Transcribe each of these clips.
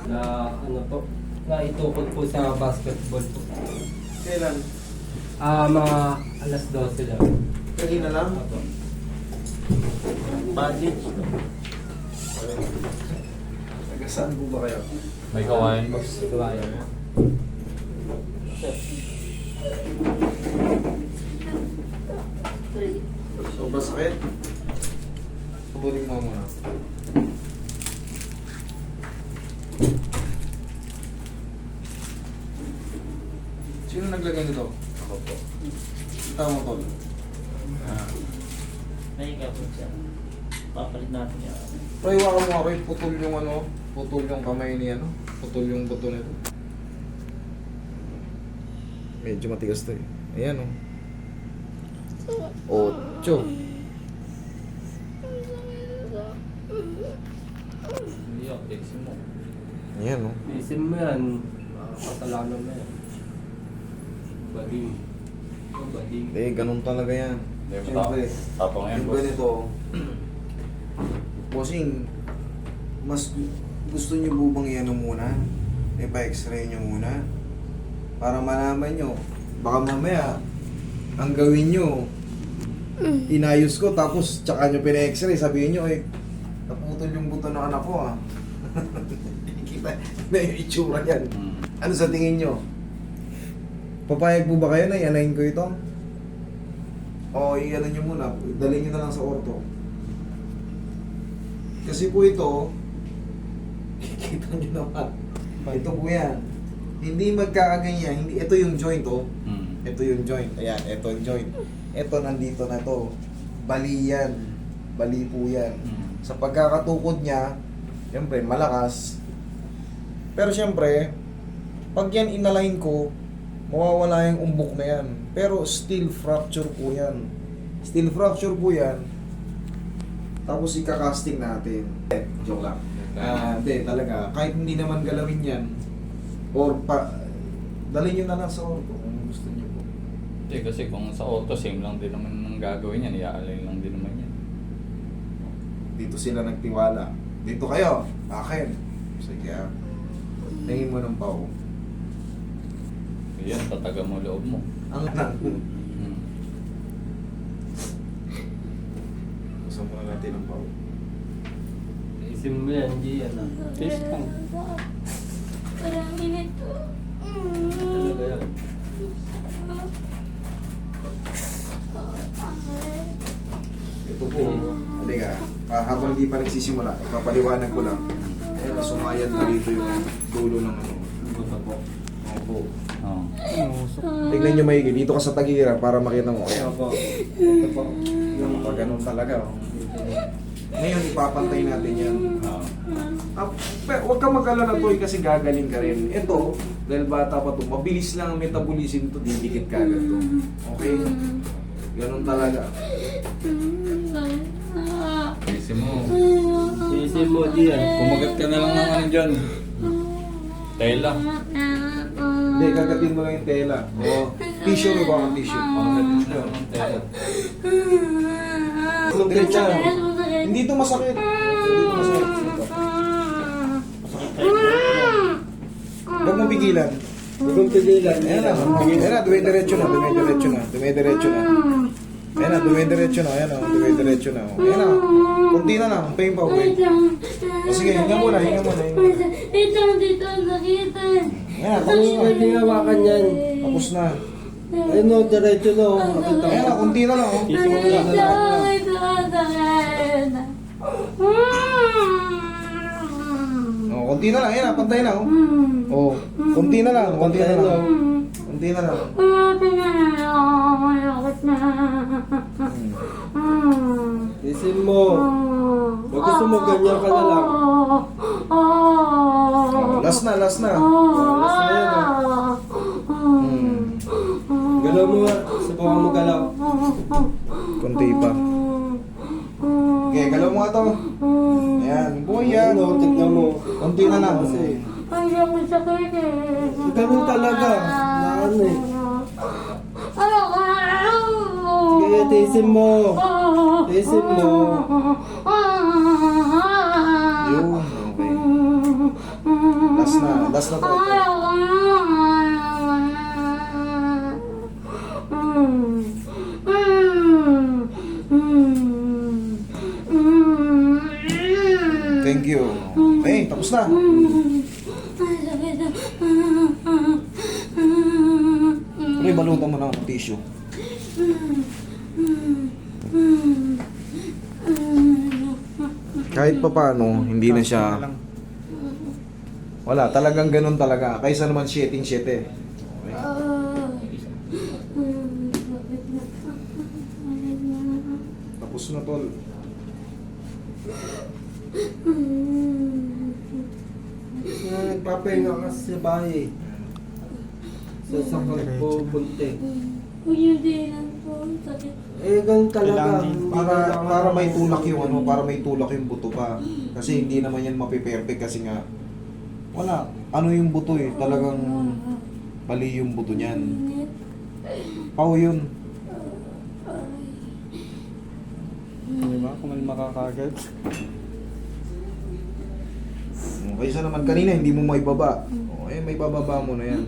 Na ano po, na itukod po sa basketball po. Kailan? Mga alas 12 lang. Kanina lang? Opo. Bandage. Taga saan po ba kayo? May kawain boss. Kaya. Sobrang sakit. Kubunin mo muna. Sino naglagay nito? Ako po. Tama mo tol. Nahiga po siya. Papalit natin yan. Pero iwakan mo ako, putol yung ano, putol yung kamay ni ano, putol yung buto nito. Medyo matigas to eh. Ayan oh. 8. Hindi ako, exim mo. Ayan oh. Isim mo yan, kasalanan mo yan. Bading. Bading. Eh, ganun talaga yan. Siyempre, Tapang yan yung boss. ganito, bossing, mas gusto niyo po bang yan muna? Ipa-x-ray niyo muna? Para malaman niyo. Baka mamaya, ang gawin niyo, inayos ko, tapos tsaka niyo pina-x-ray, sabihin niyo, eh, naputol yung buto ng anak ko ah. Kita na yung itsura yan. Ano sa tingin niyo? Papayag po ba kayo na i-align ko ito? O i-ano nyo muna, dalhin nyo na lang sa orto. Kasi po ito, kikita nyo naman. Ito po yan. Hindi magkakaganyan, hindi, ito yung joint oh. Ito yung joint, ayan, ito yung joint. Ito nandito na to. Bali yan. Bali po yan. Sa pagkakatukod niya, siyempre malakas. Pero siyempre, pag yan inalain ko, mawawala yung umbok na yan. Pero still fracture po yan. Still fracture po yan. Tapos ikakasting natin. Joke lang. Hindi, talaga. Kahit hindi naman galawin yan, or dalhin nyo na lang sa orto kung gusto nyo po. Hindi kasi kung sa auto, same lang din naman ang gagawin yan. I-align lang din naman yan. Dito sila nagtiwala. Dito kayo. Akin. Sige ah. Tingin mo ng pao. Yan, tataga mo loob mo. Ang anak ko. Hmm. Gusto mo na natin ng pao. Isim mo yan, hindi yan ah. Taste lang. Parang ganito. Talaga yan. Ito po. Halika. Habang di pa nagsisimula, papaliwanag ko lang. Ayan, sumayad na dito yung dulo ng ano. Buto po. Opo. Oo. Tignan nyo maigi. Dito ka sa tagira para makita mo. Ayan. Opo. Ito po. Pag ganun talaga. Oh. Ngayon, ipapantay natin yan. Oo. Pero huwag ka mag-alala to kasi gagaling ka rin. Ito, dahil bata pa to, mabilis lang ang metabolism to, didikit ka agad to. Okay? Ganun talaga. Exim mo. Isim mo, di yan. Kumagat ka na lang ng ano dyan. Tela. Hindi, kagatin mo lang yung tela. O, tissue mo ba ang tissue? Kumagat ka lang ng tela. Diretso lang. Hindi ito masakit. Hindi ito masakit. Huwag mo pigilan. Huwag mong pigilan. Ayan na, ayan na, dumidiretso na, dumidiretso na, dumidiretso na. Ayan na, dumidiretso na, ayan na, dumidiretso na. Ayan na, kunti na lang, pain pa, pain. O sige, hinga muna, hinga muna, hinga muna. Ito, dito, nakita. Ayan na, Kung pwede hawakan yan. tapos na. Ayun o, diretso na o. Nakita Ayan na, mo. kunti na lang, oh. Isim mo lang. O, kunti na lang, ayan na, pantay na, oh. O, kunti na lang, kunti na lang. Kunti na lang. Isim mo. Pag gusto mo, ganyan ka na lang. Oh, last na, last na. Last na yan Galaw mo nga. Subukan mo galaw. Kunti pa. Okay, galaw mo nga to. Ayan, buhay yan. Ano, tignan mo. Kunti na lang. Kasi, Ay, ako sakit eh. ganun talaga. Na ano eh. Sige, tiisin mo. Tiisin mo. Yun, okay. Last na to. Thank you. Okay, tapos na. Pero ibalutan mo ng tissue. Kahit pa paano, hindi na siya... Wala, talagang ganun talaga. Kaysa naman sheeting. Okay. Tapos na, tol. Nagpapahinga ka sa bahay. Sa sakal po, bunti. Hindi lang po. Sakit. Eh, ganun talaga. Para may tulak yung ano, para may tulak yung buto pa. Kasi hindi naman yan mapiperfect kasi nga wala. Ano yung buto eh, talagang mali yung buto niyan. Pao yun. Di ba? Kung may makakagat. Kaysa naman kanina hindi mo maibaba. O, eh may bababa mo na yan.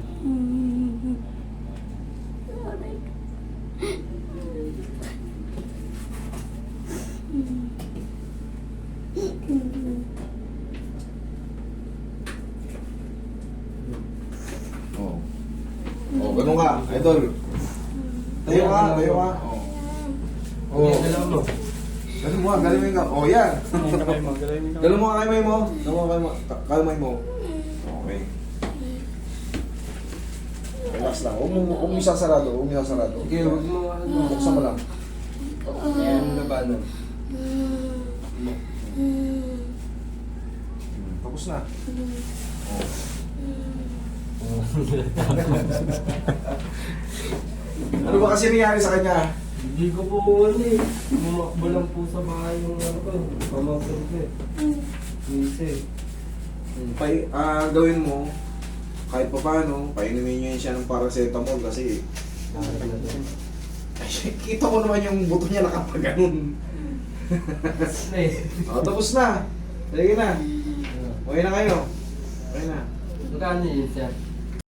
Oh. Oh, ganun ka, idol. Tayo ka. Oh. Oh. Alam mo. Ganun mo, galimay ka. Oh, yan. Galing mo, galing mo. Ganun mo, kalmay mo. Kalmay mo. Okay. Relax lang. Huwag mo isasarado. Sige, huwag mo ano. Buksan mo lang. Ayan ang labanan. Tapos na. Ano ba kasi nangyari sa kanya? Hindi ko po ano eh. Bumakbo lang po sa bahay yung ano ko. Pamangkin ko eh. Minsan. Gawin mo, kahit pa paano, painumin nyo yun siya ng paracetamol kasi ay, kita ko naman yung buto niya nakapaganon. Tapos na. Sige na. Okay na kayo. Okay na. Magkano yun, sir?